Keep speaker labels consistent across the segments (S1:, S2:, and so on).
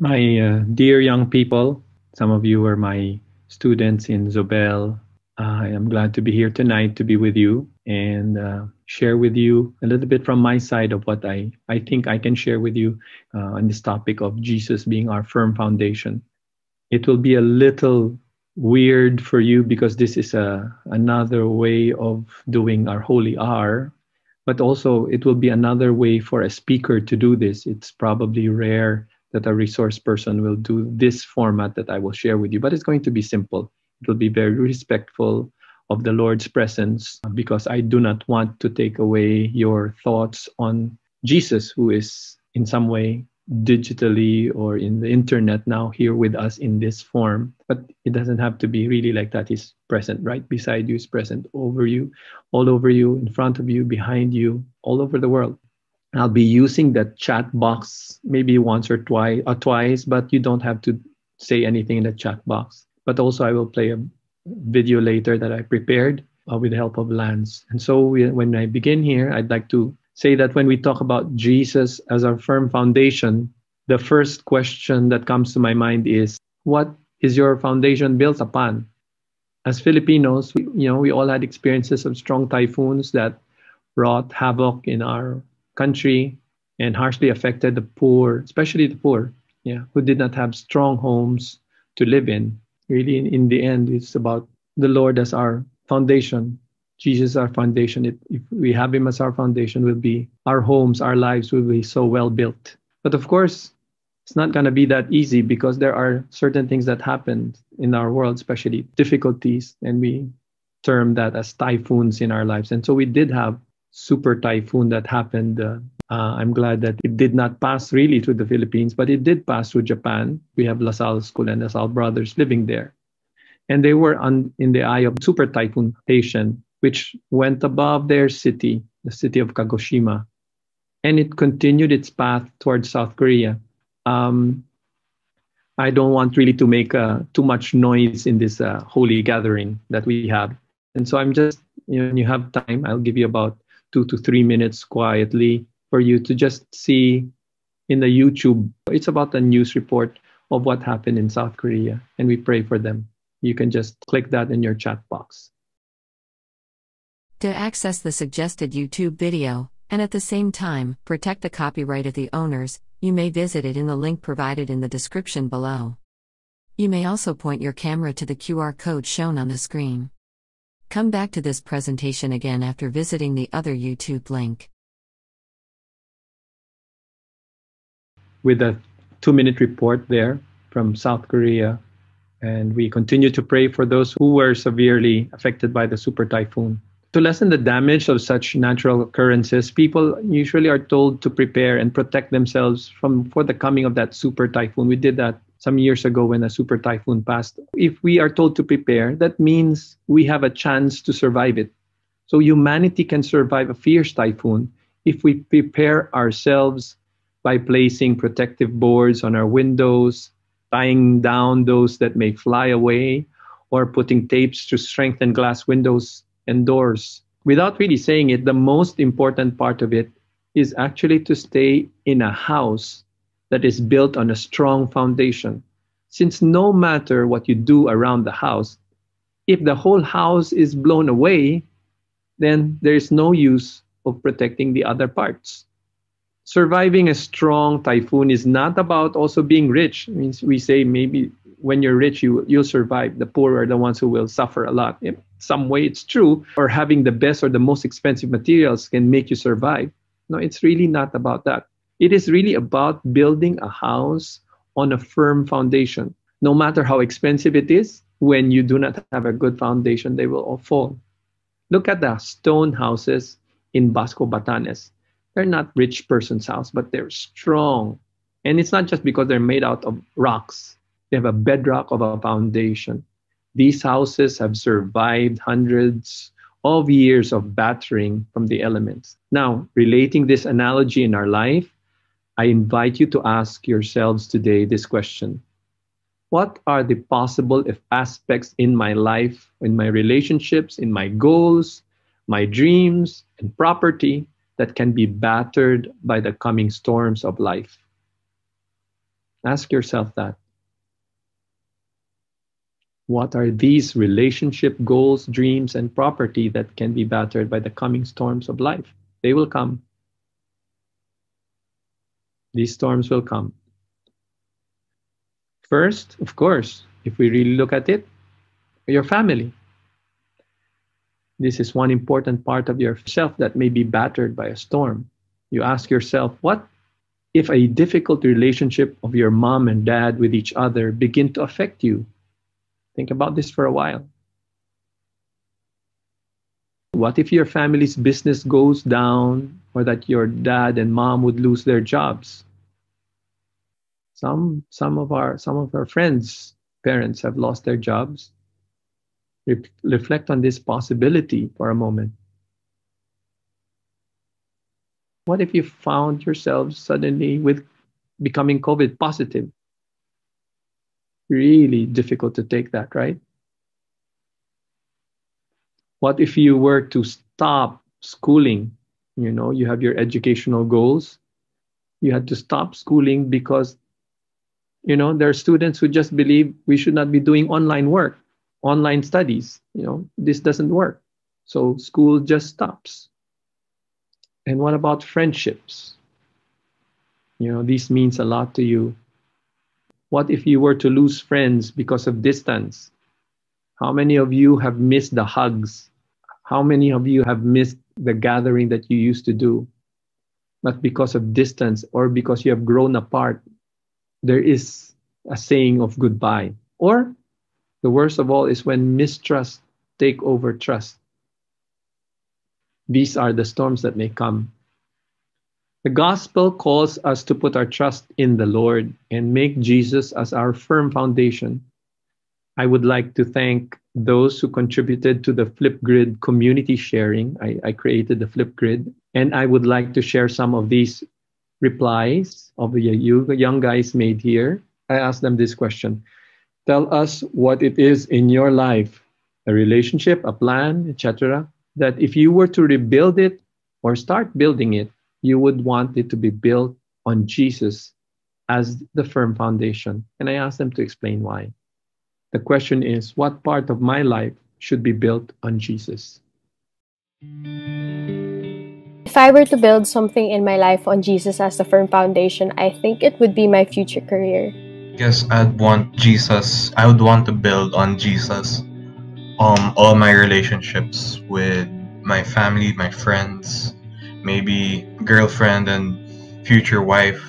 S1: My dear young people, some of you are my students in Zobel. I am glad to be here tonight to be with you and share with you a little bit from my side of what I think I can share with you on this topic of Jesus being our firm foundation. It will be a little weird for you because this is another way of doing our holy hour, but also it will be another way for a speaker to do this. It's probably rare that a resource person will do this format that I will share with you, but it's going to be simple. It will be very respectful of the Lord's presence because I do not want to take away your thoughts on Jesus, who is in some way digitally or in the internet now here with us in this form. But it doesn't have to be really like that. He's present right beside you, he's present over you, all over you, in front of you, behind you, all over the world. I'll be using the chat box maybe once or twice, but you don't have to say anything in the chat box. But also I will play a video later that I prepared with the help of Lanz. And so when I begin here, I'd like to say that when we talk about Jesus as our firm foundation, the first question that comes to my mind is, what is your foundation built upon? As Filipinos, we all had experiences of strong typhoons that wrought havoc in our country and harshly affected the poor, especially the poor, who did not have strong homes to live in. Really, in the end, it's about the Lord as our foundation. Jesus our foundation. If we have him as our foundation, will be our homes, our lives will be so well built. But of course, it's not going to be that easy because there are certain things that happen in our world, especially difficulties, and we term that as typhoons in our lives. And so we did have super typhoon that happened. I'm glad that it did not pass really through the Philippines, but it did pass through Japan. We have LaSalle School and LaSalle brothers living there. And they were in the eye of super typhoon Haitian, which went above their city, the city of Kagoshima. And it continued its path towards South Korea. I don't want really to make too much noise in this holy gathering that we have. And so I'm just, when you have time, I'll give you about 2 to 3 minutes quietly for you to just see in the YouTube. It's about a news report of what happened in South Korea, and we pray for them. You can just click that in your chat box.
S2: To access the suggested YouTube video, and at the same time, protect the copyright of the owners, you may visit it in the link provided in the description below. You may also point your camera to the QR code shown on the screen. Come back to this presentation again after visiting the other YouTube link.
S1: With a 2-minute report there from South Korea, and we continue to pray for those who were severely affected by the super typhoon. To lessen the damage of such natural occurrences, people usually are told to prepare and protect themselves for the coming of that super typhoon. We did that some years ago when a super typhoon passed. If we are told to prepare, that means we have a chance to survive it. So humanity can survive a fierce typhoon if we prepare ourselves by placing protective boards on our windows, tying down those that may fly away, or putting tapes to strengthen glass windows and doors. Without really saying it, the most important part of it is actually to stay in a house that is built on a strong foundation. Since no matter what you do around the house, if the whole house is blown away, then there is no use of protecting the other parts. Surviving a strong typhoon is not about also being rich. It means we say maybe when you're rich, you'll survive. The poor are the ones who will suffer a lot. In some way, it's true. Or having the best or the most expensive materials can make you survive. No, it's really not about that. It is really about building a house on a firm foundation. No matter how expensive it is, when you do not have a good foundation, they will all fall. Look at the stone houses in Basco, Batanes. They're not rich person's house, but they're strong. And it's not just because they're made out of rocks. They have a bedrock of a foundation. These houses have survived hundreds of years of battering from the elements. Now, relating this analogy in our life, I invite you to ask yourselves today this question. What are the possible aspects in my life, in my relationships, in my goals, my dreams, and property that can be battered by the coming storms of life? Ask yourself that. What are these relationship goals, dreams, and property that can be battered by the coming storms of life? They will come. These storms will come. First, of course, if we really look at it, your family. This is one important part of yourself that may be battered by a storm. You ask yourself, what if a difficult relationship of your mom and dad with each other begin to affect you? Think about this for a while. What if your family's business goes down, or that your dad and mom would lose their jobs? Some of our friends' parents have lost their jobs. Reflect on this possibility for a moment. What if you found yourself suddenly with becoming COVID positive? Really difficult to take that, right? What if you were to stop schooling? You have your educational goals. You had to stop schooling because, there are students who just believe we should not be doing online work, online studies. This doesn't work. So school just stops. And what about friendships? This means a lot to you. What if you were to lose friends because of distance? How many of you have missed the hugs? How many of you have missed the gathering that you used to do? But because of distance or because you have grown apart, there is a saying of goodbye. Or the worst of all is when mistrust take over trust. These are the storms that may come. The gospel calls us to put our trust in the Lord and make Jesus as our firm foundation. I would like to thank those who contributed to the Flipgrid community sharing. I created the Flipgrid, and I would like to share some of these replies of the young guys made here. I asked them this question. Tell us what it is in your life, a relationship, a plan, etc., that if you were to rebuild it or start building it, you would want it to be built on Jesus as the firm foundation. And I asked them to explain why. The question is, what part of my life should be built on Jesus?
S3: If I were to build something in my life on Jesus as the firm foundation, I think it would be my future career.
S4: Guess I would want to build on Jesus. All my relationships with my family, my friends, maybe girlfriend and future wife.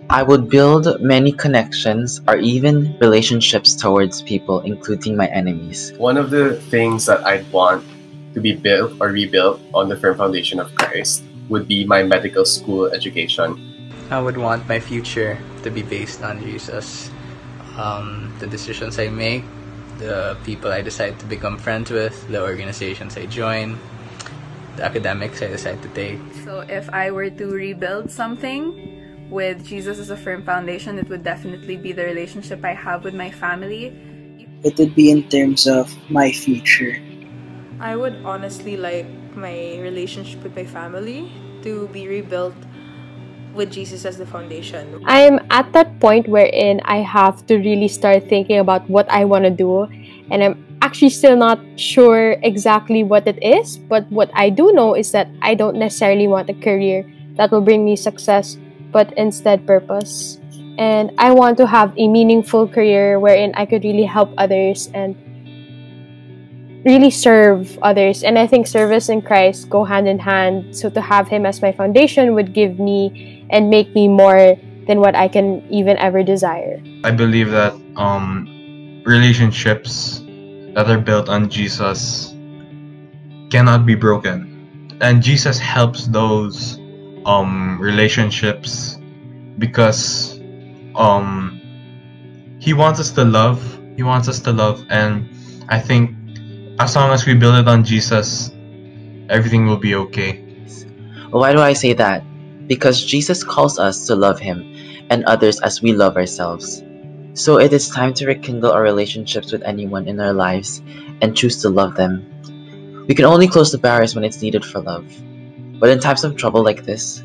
S5: I would build many connections or even relationships towards people, including my enemies.
S6: One of the things that I'd want to be built or rebuilt on the firm foundation of Christ would be my medical school education.
S7: I would want my future to be based on Jesus. The decisions I make, the people I decide to become friends with, the organizations I join, the academics I decide to take.
S8: So if I were to rebuild something with Jesus as a firm foundation, it would definitely be the relationship I have with my family.
S9: It would be in terms of my future.
S10: I would honestly like my relationship with my family to be rebuilt with Jesus as the foundation.
S3: I'm at that point wherein I have to really start thinking about what I want to do, and I'm actually still not sure exactly what it is, but what I do know is that I don't necessarily want a career that will bring me success, but instead purpose. And I want to have a meaningful career wherein I could really help others and really serve others. And I think service and Christ go hand in hand. So to have Him as my foundation would give me and make me more than what I can even ever desire.
S4: I believe that relationships that are built on Jesus cannot be broken. And Jesus helps those relationships because He wants us to love. He wants us to love, and I think as long as we build it on Jesus, everything will be okay.
S5: Why do I say that? Because Jesus calls us to love Him and others as we love ourselves. So it is time to rekindle our relationships with anyone in our lives and choose to love them. We can only close the barriers when it's needed for love. But in times of trouble like this,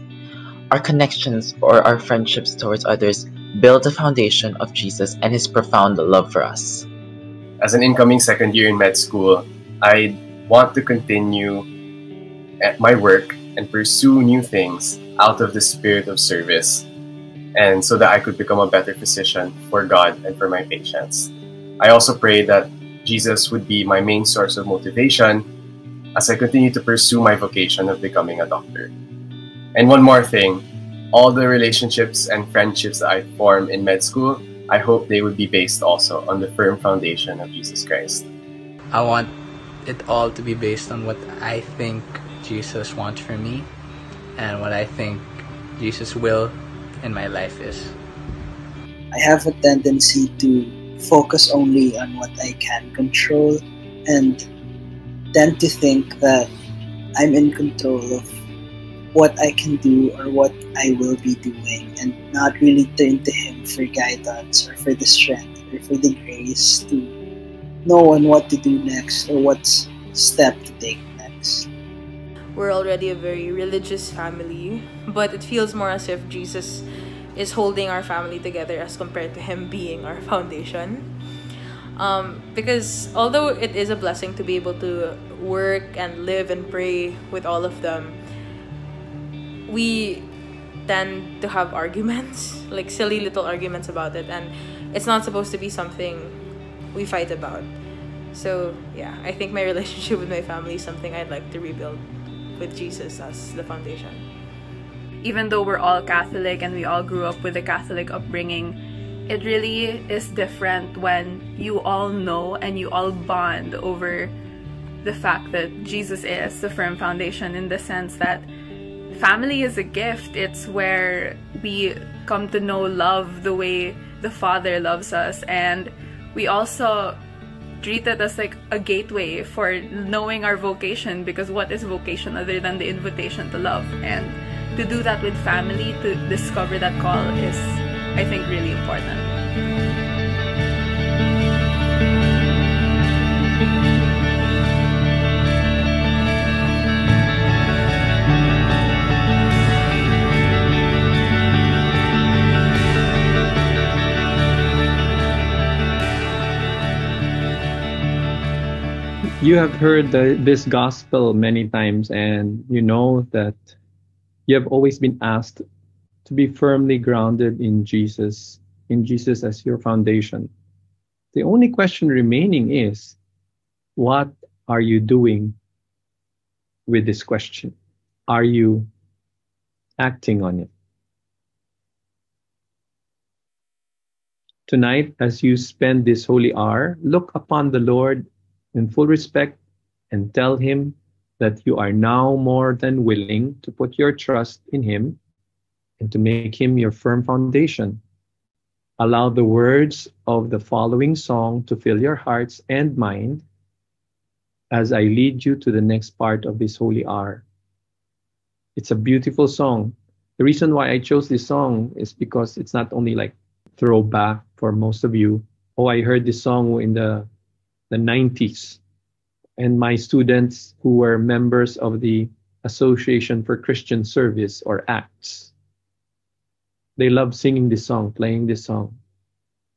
S5: our connections or our friendships towards others build the foundation of Jesus and his profound love for us.
S6: As an incoming second year in med school, I want to continue at my work and pursue new things out of the spirit of service, and so that I could become a better physician for God and for my patients. I also pray that Jesus would be my main source of motivation as I continue to pursue my vocation of becoming a doctor. And one more thing, all the relationships and friendships that I form in med school, I hope they would be based also on the firm foundation of Jesus Christ.
S7: I want it all to be based on what I think Jesus wants for me and what I think Jesus' will in my life is.
S9: I have a tendency to focus only on what I can control and tend to think that I'm in control of what I can do or what I will be doing, and not really turn to Him for guidance or for the strength or for the grace to know on what to do next or what step to take next.
S10: We're already a very religious family, but it feels more as if Jesus is holding our family together as compared to Him being our foundation. Because although it is a blessing to be able to work and live and pray with all of them, we tend to have arguments, like silly little arguments about it, and it's not supposed to be something we fight about. So yeah, I think my relationship with my family is something I'd like to rebuild with Jesus as the foundation.
S8: Even though we're all Catholic and we all grew up with a Catholic upbringing, it really is different when you all know and you all bond over the fact that Jesus is the firm foundation, in the sense that family is a gift. It's where we come to know love the way the Father loves us, and we also treat it as like a gateway for knowing our vocation, because what is vocation other than the invitation to love? And to do that with family, to discover that call, is, I think, really important.
S1: You have heard this gospel many times, and you know that you have always been asked to be firmly grounded in Jesus as your foundation. The only question remaining is, what are you doing with this question? Are you acting on it? Tonight, as you spend this holy hour, look upon the Lord in full respect and tell Him that you are now more than willing to put your trust in Him and to make Him your firm foundation. Allow the words of the following song to fill your hearts and mind as I lead you to the next part of this holy hour. It's a beautiful song. The reason why I chose this song is because it's not only like throwback for most of you. Oh, I heard this song in the 90s. And my students who were members of the Association for Christian Service, or ACTS, they love singing this song, playing this song.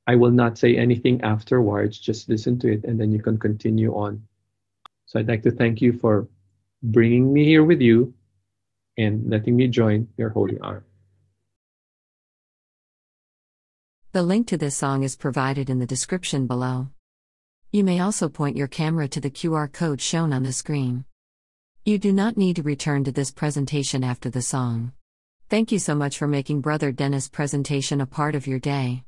S1: I will not say anything afterwards, just listen to it and then you can continue on. So I'd like to thank you for bringing me here with you and letting me join your holy hour.
S2: The link to this song is provided in the description below. You may also point your camera to the QR code shown on the screen. You do not need to return to this presentation after the song. Thank you so much for making Brother Dennis' presentation a part of your day.